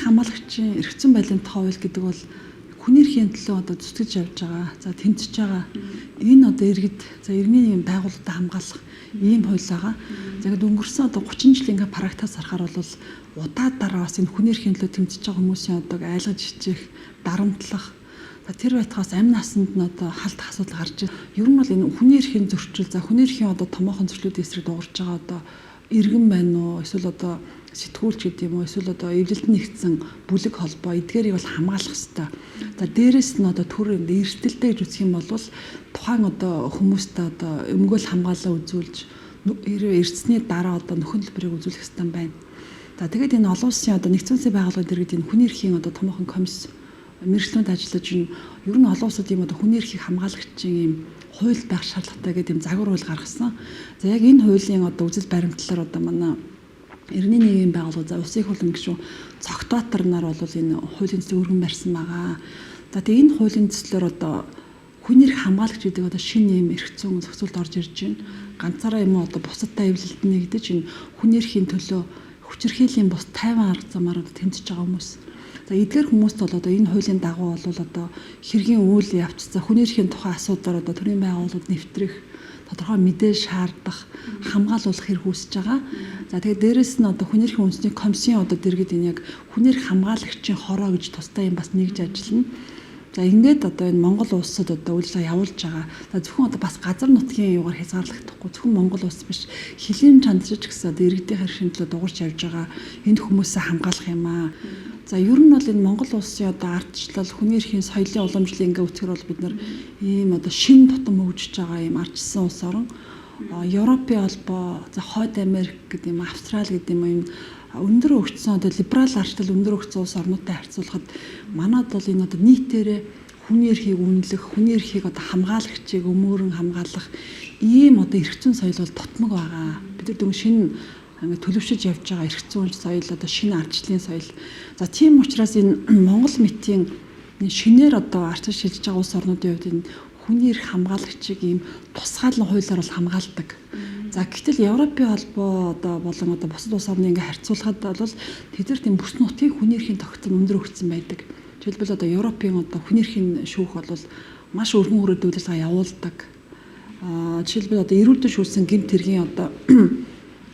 хамгаалагчийн эрх зүйн байдлын тухай хууль гэдэг бол хүний эрхийн төлөө одоо зүтгэж явж байгаа. За тэмцэж байгаа. Энэ одоо иргэд за иргэний нэгэн байгууллагуудаа хамгаалах ийм хууль байгаа. За ингээд өнгөрсөн одоо 30 жилийн ингээд практикаас харахаар бол удаадараа бас энэ хүний эрхийн төлөө тэмцэж байгаа хүмүүсийн одоо айлгаж хичээх, дарамтлах. За тэр байтугаас амь насанд нь одоо халдах асуудал гарч байна. Ер нь бол энэ хүний эрхийн зөрчил, за хүний эрхийн одоо томоохон зөрчлүүдийн эсрэг дуурж байгаа одоо иргэн байна уу? Эсвэл одоо сэтгүүлч гэдэг юм уу? Эсвэл одоо эвлэлд нэгдсэн бүлэг холбоо эдгээрийг бол хамгаалах хэрэгтэй. За дээрэс нь одоо төрөнд эрсдэлтэй гэж үзэх юм бол тухайн одоо хүмүүстээ одоо өмгөөл хамгаалаа үзүүлж эрсдсэний дараа одоо нөхөн төлбөрийг үзүүлэх хэрэгтэй байна. За тэгээд энэ олон улсын одоо нэгдсэн улсын байгууллагууд иргэд энэ хүний эрхийн одоо томоохон комисс мэргэжлүүд ажиллаж байна. Ер нь олон улсууд ийм одоо хүний эрхийг хамгаалагчийн ийм хууль байх шаардлагатай гэдэг ийм загвар хууль гаргасан. За яг энэ хуулийн одоо үзэл баримтлалаар одоо манай иргэний нийгмийн байгууллага за улсын их хурлын гишүүн цогтоотор нар бол энэ хуулийн төслийг өргөн барьсан байгаа. За тэгээ энэ хуулийн төслөөр одоо хүний эрх хамгаалагч гэдэг одоо шинэ юм эрх зүйн зохицуулт орж ирж байна. Ганцаараа юм уу одоо бусадтай эвлэлд нэгдэж энэ хүний эрхийн төлөө хүчирхийллийн бус тайван арга замаар одоо тэмцэж байгаа хүмүүс. За эдгээр хүмүүст бол одоо энэ хуулийн дагуу бол одоо хэргийн үйл явц за хүний эрхийн тухай асуудлаар одоо төрийн байгууллагууд нэвтрэх тодорхой мэдээ шаардах хамгаалуулах хэрэг үүсэж байгаа. За тэгээд дээрэс нь одоо хүний эрхийн үндэсний комиссийн одоо дэргэд энэ яг хүний эрх хамгаалагчийн хороо гэж тустай юм бас нэгж ажиллана. За ингээд одоо энэ Монгол улсад одоо үйлчлэг явуулж байгаа. За зөвхөн одоо бас газар нутгийн юугаар хязгаарлагдахгүй зөвхөн Монгол улс биш хилийн чанарч гэсэн одоо иргэдийн хэрхэн төлөө дуурч явж байгаа энэ хүмүүсээ хамгаалах юм аа. За ер нь бол энэ Монгол улсын одоо ардчлал хүний эрхийн соёлын уламжлалын ингээ үтгэр бол бид нар ийм одоо шин тутам хөгжиж байгаа ийм ардчилсан улс орон Европын холбоо за Хойд Америк гэдэг юм Австрали гэдэг юм энэ өндөр хөгжсөн одоо либерал ардчлал өндөр хөгжсөн улс орнуудтай харьцуулахад манад бол энэ одоо нийтээрээ хүний эрхийг үнэлэх, хүний эрхийг одоо хамгаалагчийг өмөөрөн хамгаалах ийм одоо эрх зүйн соёл бол тотмог байгаа. Бид нар дөнгөж шинэ ингээд төлөвшөж явж байгаа эрх зүйн соёл одоо шинэ ардчлалын соёл. За тийм учраас энэ Монгол мэтийн шинээр одоо ардчил шилжиж байгаа улс орнуудын хувьд энэ хүний эрх хамгаалагчийг ийм тусгаалan хуулиар бол хамгаалдаг. За гэтэл Европын холбоо одоо болон одоо бусад улс орны ингээ харьцуулахад бол тэд нар тийм бүс нутгийн хүний эрхийн тогтцол өндөр өгсөн байдаг. Жишээлбэл одоо Европын одоо хүний эрхийн шүүх бол маш өргөн хүрээд үйлчлэгээ явуулдаг. Жишээлбэл одоо эрүүлдэн шүүлсэн гэмт хэргийн одоо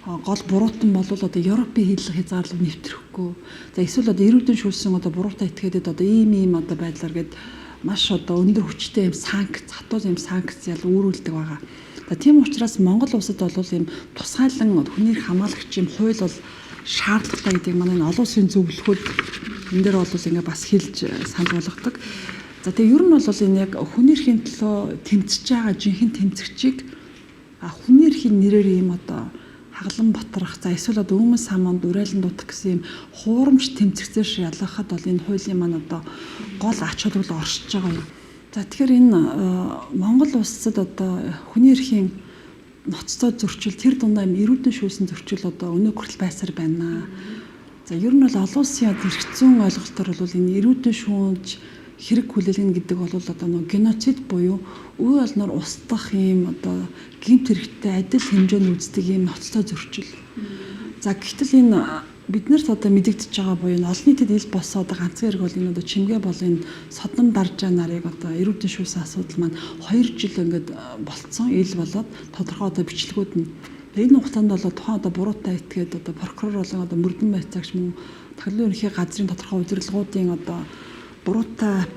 гол буруутан бол одоо Европын хийлэг хязгаарлалт нэвтрэхгүй. За эсвэл одоо эрүүлдэн шүүлсэн одоо буруутай этгээдэд одоо ийм одоо байдлаар гээд маш одоо өндөр хүчтэй юм санкц, хатуу юм санкц ял үүрүүлдэг байгаа. За тийм учраас Монгол улсад бол ийм тусгайлан хүний эрх хамгаалагчийн хууль бол шаардлагатай гэдгийг манай олон улсын зөвлөхөд энэ дээр бол ингээ бас хэлж санал болгодог. За тэгээ ер нь бол энэ яг хүний эрхийн төлөө тэмцэж байгаа жинхэнэ тэмцэгчийг хүний эрхийн нэрээр ийм одоо хаглан ботрох за эсвэл одоо өмнө саманд урайлан дутах гэсэн юм хуурамч тэмцэгцээр ялгахад бол энэ хуулийн маань одоо гол ач холбогдол оршиж байгаа юм. За тэгэхээр энэ Монгол улсад одоо хүний эрхийн ноцтой зөрчил тэр дундаа эрүүдэн шүүлсэн зөрчил одоо өнөө хүртэл байсаар байна. За ер нь бол олон улсын эрх зүйн ойлголтоор бол энэ эрүүдэн шүүнж хэрэг хүлээлгэнэ гэдэг бол одоо нэг геноцид буюу үе олноор устгах юм одоо гэмт хэрэгтэй адил хэмжээнд үздэг юм ноцтой зөрчил. За гэтэл энэ биднэрт одоо мэдэгдэж байгаа буюу олон нийтэд ил болсон одоо ганцхан хэрэг бол энэ одоо чимгээ бол энэ содон даржаа нарыг одоо эрүүдэн шүүсэн асуудал маань 2 жил ингээд болцсон ил болоод тодорхой одоо бичлэгүүд нь энэ хугацаанд бол тухайн одоо буруутай этгээд одоо прокурор болон одоо мөрдөн байцаагч мөн тахлын ерөнхий газрын тодорхой удирдлагуудын одоо буруутай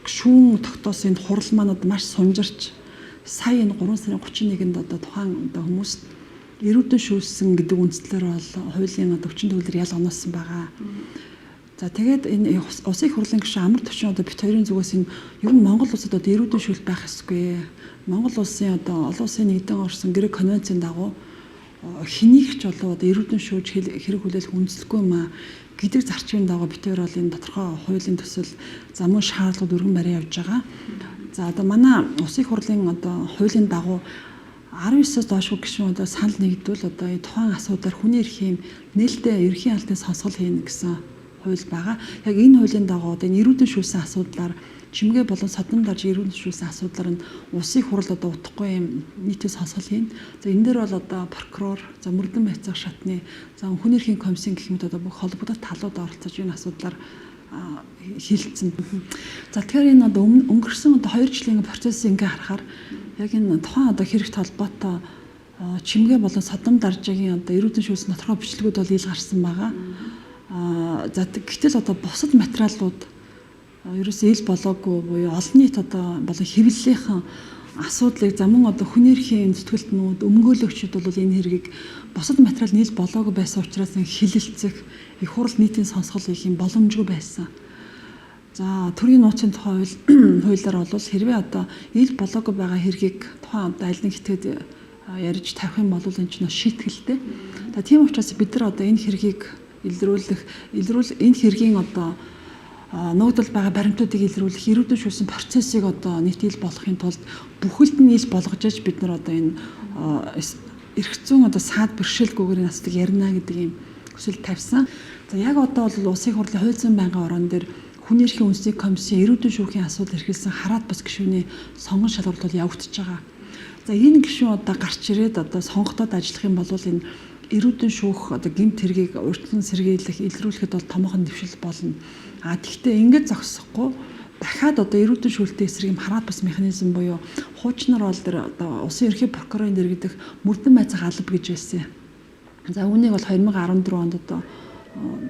шүүн тогтоосон энэ хурал маань одоо маш сунжирч сая энэ 3 сарын 31-нд одоо тухайн одоо хүмүүст эрүүдэн шүүлсэн гэдэг үндслээр бол хуулийн одоо хүчин төгөлдөр ял оноолсон байгаа. За тэгээд энэ улсын их хурлын гишүүн амар төвшин одоо бит хоёрын зүгээс энэ ер нь Монгол улсад одоо эрүүдэн шүүл байх ёсгүй. Монгол улсын одоо олон улсын нэгдэн орсон гэрэг конвенцийн дагуу хэнийг ч болоо одоо эрүүдэн шүүж хэрэг хүлээлгэх үндэслэхгүй юм а гэдэг зарчмын дагуу бит хоёр бол энэ тодорхой хуулийн төсөл замун шаардлагууд өргөн барай явж байгаа. За одоо манай улсын их хурлын одоо хуулийн дагуу 19-с доошгүй гишүүн одоо санал нэгдвэл одоо тухайн асуудаар хүний эрхийн нээлттэй ерхийн албаны сонсгол хийнэ гэсэн хууль байгаа. Яг энэ хуулийн дагуу одоо энэ эрүүдэн шүүсэн асуудлаар чимгээ болон содон дарж эрүүл шүүсэн асуудлаар нь улсын хурал одоо утгагүй юм нийтийн сонсгол хийн. За энэ дээр бол одоо прокурор, за мөрдөн байцаах шатны, за хүн эрхийн комиссын гэх мэт одоо бүх холбогдох талууд оролцож энэ асуудлаар хилцэн. За тэгэхээр энэ одоо өнгөрсөн одоо 2 жилийн процесс ингээ харахаар яг энэ тухайн одоо хэрэгт холбоотой чимгээ болон содон даржгийн одоо эрүүдэн шүүсэн тодорхой бичлэгүүд бол ил гарсан байгаа. За гэтэл одоо бусад материалууд ерөөсөө ил болоогүй буюу олон нийт одоо болон хэвлэлийнхэн асуудлыг за мөн одоо хүн эрхийн зүтгэлтнүүд өмгөөлөгчид бол энэ хэргийг бусад материал нийл болоогүй байсан учраас хилэлцэх их хурл нийтийн сонсгол хийх юм боломжгүй байсан. За төрийн нууцын тухай хуулиар бол хэрвээ одоо ил болоогүй байгаа хэргийг тухайн одоо аль нэг хитэд ярьж тавих юм бол энэ ч нөө шийтгэлтэй. За тийм учраас бид нар одоо энэ хэргийг илрүүлэх энэ хэргийн одоо нүүдэл байгаа баримтуудыг илрүүлэх эрүүдэн шүүсэн процессыг одоо нийтил болгохын тулд бүхэлд нь ил болгож аж бид нар одоо энэ эрх зүйн одоо саад бэрхшээлгүйгээр энэ асуудыг ярина гэдэг юм хүсэл тавьсан. За яг одоо бол улсын хурлын хууль зүйн байнгын орон дээр хүн эрхийн үндэсний комиссийн эрүүдэн шүүхийн асуудал эрхэлсэн хараат бас гишүүний сонгон шалгалт бол явагдаж байгаа. За энэ гишүүн одоо гарч ирээд одоо сонгогдоод ажиллах юм бол энэ эрүүдэн шүүх одоо гэмт хэргийг урьдчилан сэргийлэх, илрүүлэхэд бол томоохон дэвшил болно. Тэгэхдээ ингэж зогсохгүй дахиад одоо эрүүдэн шүүлтийн эсрэг юм хараат бас механизм буюу хуучнаар бол тэр одоо улсын ерхий прокурорын дэр гэдэг мөрдөн байцаах алба гэж байсан. За үүнийг бол 2014 онд одоо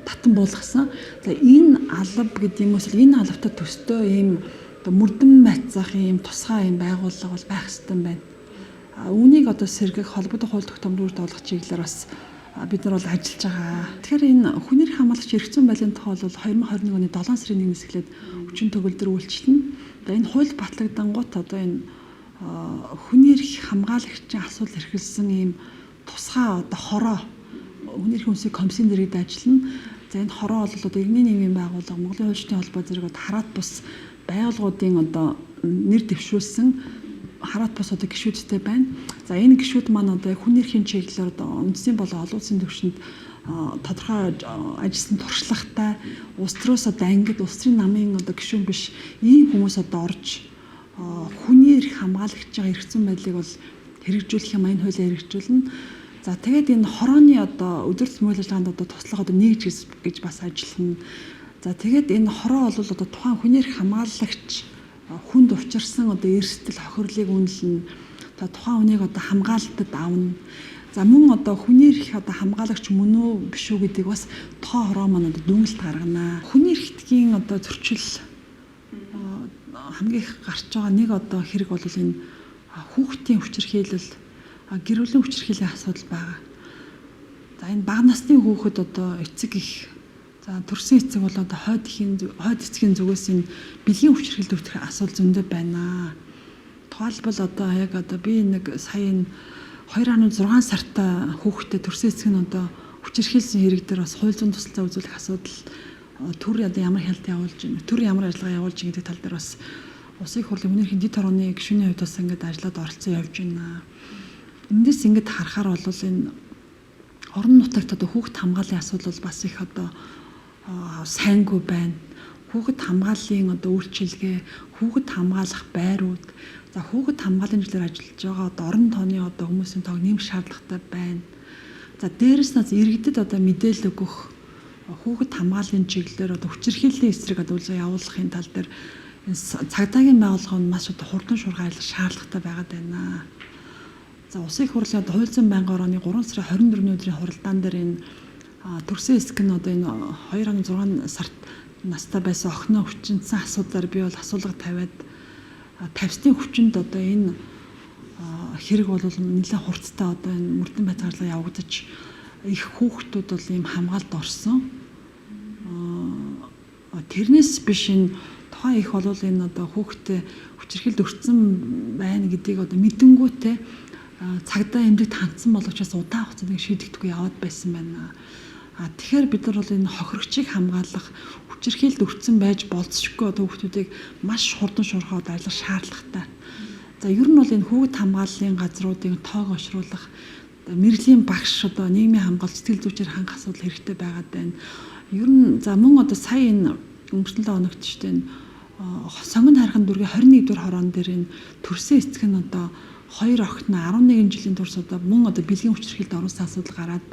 татан буулгасан. За энэ алба гэдэг юм уус энэ албатай төстэй ийм одоо мөрдөн байцаах ийм тусгай ийм байгууллага бол байх ёстой юм байна. Үүнийг одоо сэргэх холбогдох хууль тогтоомжууд олох чиглэлээр бас бид нар бол ажиллаж байгаа. Тэгэхээр энэ хүн эрх хамгаалагч эрх зүйн байлын тухай бол 2021 оны 7 сарын 1-ээс эхлээд хүчин төгөлдөр үйлчлэнэ. Энэ хууль батлагдангуут одоо энэ хүн эрх хамгаалагчийн асуудал эрхэлсэн ийм тусгай одоо хороо хүн эрхийн үндэсний комиссийн дэргэд ажиллана. За энэ хороо бол одоо иргэний нийгмийн байгууллага, Монголын хуульчдын холбоо зэрэг хараат бус байгууллагуудын одоо нэр дэвшүүлсэн хараат бус одоо гишүүдтэй байна. За энэ гишүүд маань одоо хүн эрхийн чиглэлээр одоо үндэсний болон олон улсын түвшинд тодорхой ажилласан туршлагатай улс төрөөс одоо ангид улс төрийн намын одоо гишүүн биш ийм хүмүүс одоо орж хүний эрх хамгаалагч байгаа эрх зүйн байдлыг бол хэрэгжүүлэх юм энэ хуулиар хэрэгжүүлнэ. За тэгээд энэ хорооны одоо өдөр тутмын үйл ажиллагаанд одоо туслах одоо нэгж гэж бас ажиллана. За тэгээд энэ хороо бол одоо тухайн хүний эрх хамгаалагч хүнд учирсан одоо эрсдэл хохирлыг үнэлнэ. Тухайн хүнийг одоо хамгаалтад авна. За мөн одоо хүний эрх одоо хамгаалагч мөн үү биш үү гэдгийг бас тоо хороо маань одоо дүнэлт гаргана. Хүний эрхтгийн одоо зөрчил хамгийн их гарч байгаа нэг одоо хэрэг бол энэ хүүхдийн хүчирхийлэл, гэр бүлийн хүчирхийллийн асуудал байгаа. За энэ бага насны хүүхэд одоо эцэг их төрсэн эцэг бол одоо хойд эцгийн зүгээс энэ бэлгийн хүчирхийлэлд өвтөх асуудал зөндөө байна. Тухайлбал одоо яг одоо би нэг сая энэ 2.6 сартай хүүхдэд төрсэн эцэг нь одоо хүчирхийлсэн хэрэг дээр бас хууль зүйн тусалцаа үзүүлэх асуудал төр одоо ямар хялт явуулж байна, төр ямар ажиллагаа явуулж байгаа гэдэг тал дээр бас улсын хурлын хүн эрхийн дэд хорооны гишүүний хувьд бас ингээд ажиллаад оролцсон явж байна. Эндээс ингээд харахаар бол энэ орон нутагт одоо хүүхд хамгааллын асуудал бол бас их одоо сайнгүй байна. Хүүхэд хамгааллын одоо үйлчилгээ, хүүхэд хамгаалах байрууд, за хүүхэд хамгааллын чиглэлээр ажиллаж байгаа одоо орон тооны одоо хүмүүсийн тоог нэмэх шаардлагатай байна. За дээрэс нь иргэдэд одоо мэдээлэл өгөх хүүхэд хамгааллын чиглэлээр одоо хүчирхийллийн эсрэг одоо үйл явуулахын тал дээр цагдаагийн байгууллага нь маш одоо хурдан шуурхай ажиллах шаардлагатай байгаад байна. За улсын хурлын одоо хууль зүйн байнгын орооны 3 сарын 24-ний өдрийн хуралдаан дээр энэ төрсэн эсэг нь одоо энэ 2.6 сард настай байсан охиноо хүчинсэн асуудлаар би бол асуулга тавиад тавьсны хүчинд одоо энэ хэрэг бол нэлээд хурцтай одоо энэ мөрдөн байцаалга явагдаж их хүүхдүүд бол ийм хамгаалт орсон. Тэрнээс биш энэ тухайн их бол энэ одоо хүүхдээ хүчирхийлд өртсөн байна гэдгийг одоо мэдэнгүүтээ цагдаа эмнэлэгт хандсан боловч бас удаан хугацаанд шийдэгдэхгүй яваад байсан байна. Тэгэхээр бид нар бол энэ хохирогчийг хамгаалах, хүчирхийлд өртсөн байж болцсохгүй одоо хүүхдүүдийг маш хурдан шуурхаад ажиллах шаардлагатай. За ер нь бол энэ хүүхэд хамгааллын газруудын тоог ошруулах, мэргэжлийн багш одоо нийгмийн хамгаалалт сэтгэл зүйчээр хангах асуудал хэрэгтэй байгаад байна. Ер нь за мөн одоо сая энэ өнгөрсөн 7 хоногт ч тийм сонгон хайрхан дүүргийн 21-р хорон дээр энэ төрсөн эцэг нь одоо 2 охин 11 жилийн турш одоо мөн одоо бэлгийн хүчирхийлэлд орсон асуудал гараад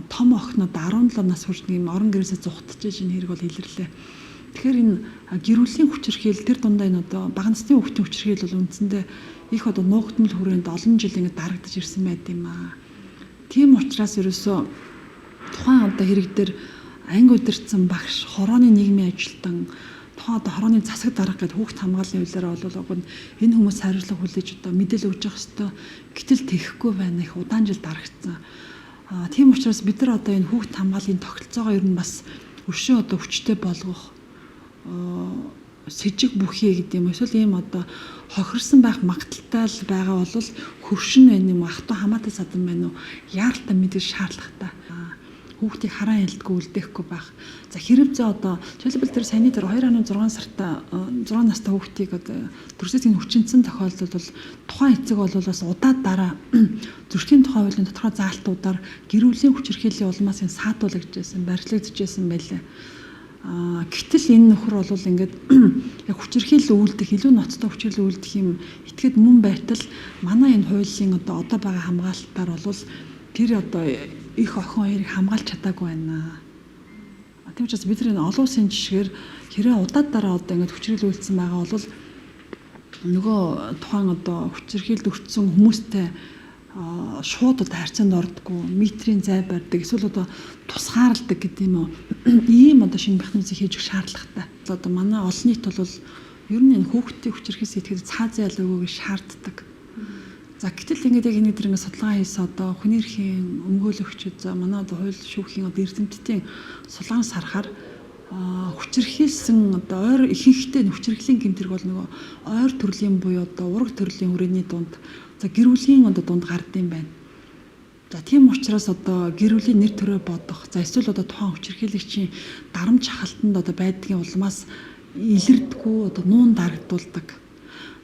том охин одоо 17 нас хүрч нэг юм орон гэрээсээ зугтж энэ хэрэг бол илэрлээ. Тэгэхээр энэ гэр бүлийн хүчирхийлэл тэр дундаа энэ одоо бага насны хүүхдийн хүчирхийлэл бол үндсэндээ их одоо нуугдмал хүрээнд олон жил ингэ дарагдж ирсэн байт юм аа. Тийм учраас ерөөсөө тухайн одоо хэрэг дээр анги удирдсан багш, хорооны нийгмийн ажилтан, тухайн одоо хорооны засаг дарга гэдэг хүүхд хамгааллын хуулиараа бол энэ хүмүүс хариуцлага хүлээж одоо мэдээлэл өгж явах ёстой. Гэтэл тэхгүй байна, их удаан жил дарагдсан. Тийм учраас бид нар одоо энэ хүүхд хамгааллын тогтолцоогоо ер нь бас өшөө одоо хүчтэй болгох сэжиг бүхий гэдэг юм. Эсвэл ийм одоо хохирсон байх магадaltaй л байгаа бол хөвшин байна юм, ах トゥ хамаатай садан байна уу? Яаралтай мэдээж шаардлагатай. Хүүхдийг хараа ялдаггүй үлдээхгүй байх. За хэрвээ одоо жишээлбэл тэр саяны тэр 2.6 сартаа 6 настай хүүхдийг одоо төрсөйсгийн хүчинцэн тохиолдолд бол тухайн эцэг бол бас удаад дараа зөрчлийн тухай хуулийн тодорхой заалтуудаар гэр бүлийн хүчирхийллийн улмаас энэ саатуулагдж байсан, барьцлагдж байсан байлээ. Гэтэл энэ нөхөр бол ингээд яг хүчирхийлэл үйлдэх, илүү ноцтой хүчирхийлэл үйлдэх юм итгэхэд мөн байтал манай энэ хуулийн одоо байгаа хамгаалтаар бол тэр одоо их охин хоёрыг хамгаалж чадаагүй байна. Тийм учраас бид нар энэ олон улсын жишгээр хэрэг удаад дараа одоо ингээд хүчирхийлэл үйлдсэн байгаа бол нөгөө тухайн одоо хүчирхийлэлд өртсөн хүмүүстэй шууд одоо харьцаанд ордоггүй, метрийн зай барьдаг, эсвэл одоо тусгаарладаг гэдэг юм уу. Ийм одоо шинэ механизм хийж өгөх шаардлагатай. Одоо манай олон нийт бол ер нь энэ хүүхдийн хүчирхийлэл итгэхэд цаазын ял өгөөг шаарддаг. За гэтэл ингээд яг энэ дээр ингээд судалгаа хийсэн одоо хүний эрхийн өмгөөлөгчид за манай одоо хууль шүүхийн одоо эрдэмтдийн сулгаанаас харахаар хүчирхийлсэн одоо ойр ихэнхдээ хүчирхийллийн гэмтэрэг бол нөгөө ойр төрлийн буюу одоо ураг төрлийн хүрээний дунд за гэр бүлийн одоо дунд гардыг байна. За тийм учраас одоо гэр бүлийн нэр төрөө бодох за эсвэл одоо тухайн хүчирхийлэгчийн дарамт шахалтанд одоо байдгийн улмаас илэрдэггүй одоо нуун дарагдуулдаг.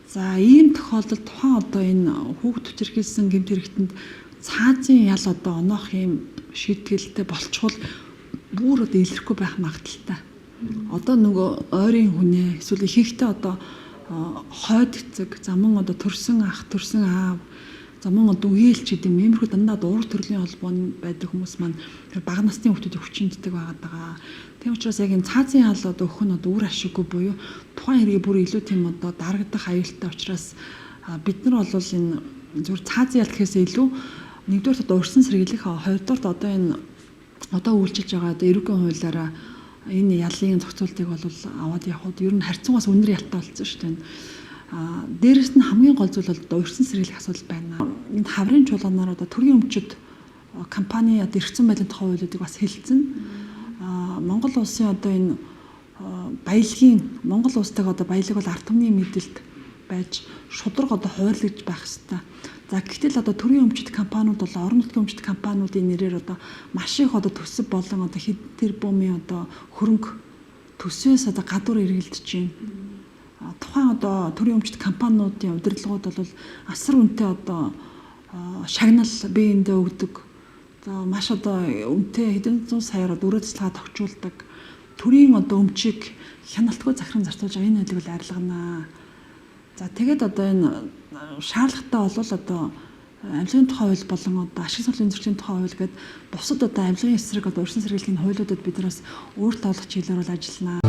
За ийм тохиолдолд тухайн одоо энэ хүүхд хүчирхийлсэн гэмт хэрэгтэнд цаазын ял одоо оноох юм шийтгэлтэй болчихвол бүр одоо илэрхгүй байх магадaltaй. Одоо нөгөө ойрын хүнээ эсвэл ихэнхдээ одоо хойд эцэг, за мөн одоо төрсөн ах, төрсөн аав, за мөн одоо үеэлч гэдэг иймэрхүү дандаа ураг төрлийн холбоонд байдаг хүмүүс маань бага насны хүүхдүүдийг хүчинддэг байгаа. Тийм учраас яг энэ цаазын ял одоо өхөн одоо үр ашиггүй буюу тухайн хэргийг бүр илүү тийм одоо дарагдах аюултай учраас бид нар бол энэ зүгээр цаазын ял гэхээс илүү нэгдүгээр одоо урьдчилан сэргийлэх, хоёрдугаар одоо энэ одоо үйлчилж байгаа одоо эрүүгийн хуулиараа энэ ялын зохицуултыг бол аваад явхад ер нь харьцангуйс үнэр ялтай болсон шүү дээ. Дээрэс нь хамгийн гол зүйл бол одоо урьдчилан сэргийлэх асуудал байна. Энэ хаврын чуулганаар одоо төрийн өмчөд компани одоо эргэцэн байлын тухай хуулиудыг бас хэлцэн. Монгол улсын одоо энэ баялагын Монгол улстай одоо баялаг бол ард түмний мэдэлд байж шудраг одоо хуваарлагдж байх ёстой. За гэтэл одоо төрийн өмчит компаниуд бол орон нутгийн өмчит компаниудын нэрээр одоо маш их одоо төсөв болон одоо хэд тэрбумын одоо хөрөнгө төсвөөс одоо гадуур эргэлдэж байна. Тухайн одоо төрийн өмчит компаниудын удирдлагууд бол асар үнэтэй одоо шагнал биендээ өгдөг. За маш одоо үнэтэй хэдэн зуун саяар өрөө цэцлэгээ тогтчулдаг. Төрийн одоо өмчийг хяналтгүй захиран зарцуулж байгаа энэ хэлийг бол арилганаа. За тэгээд одоо энэ шаардлагатай бол одоо амьлгын тухай хууль болон одоо ашиг соёлын зөрчлийн тухай хууль гэдэг бусад одоо амьлгын эсрэг одоо урьдчилан сэргийлэх хуулиудад бид нараас өөртөө олох чиглэлээр бол ажиллана.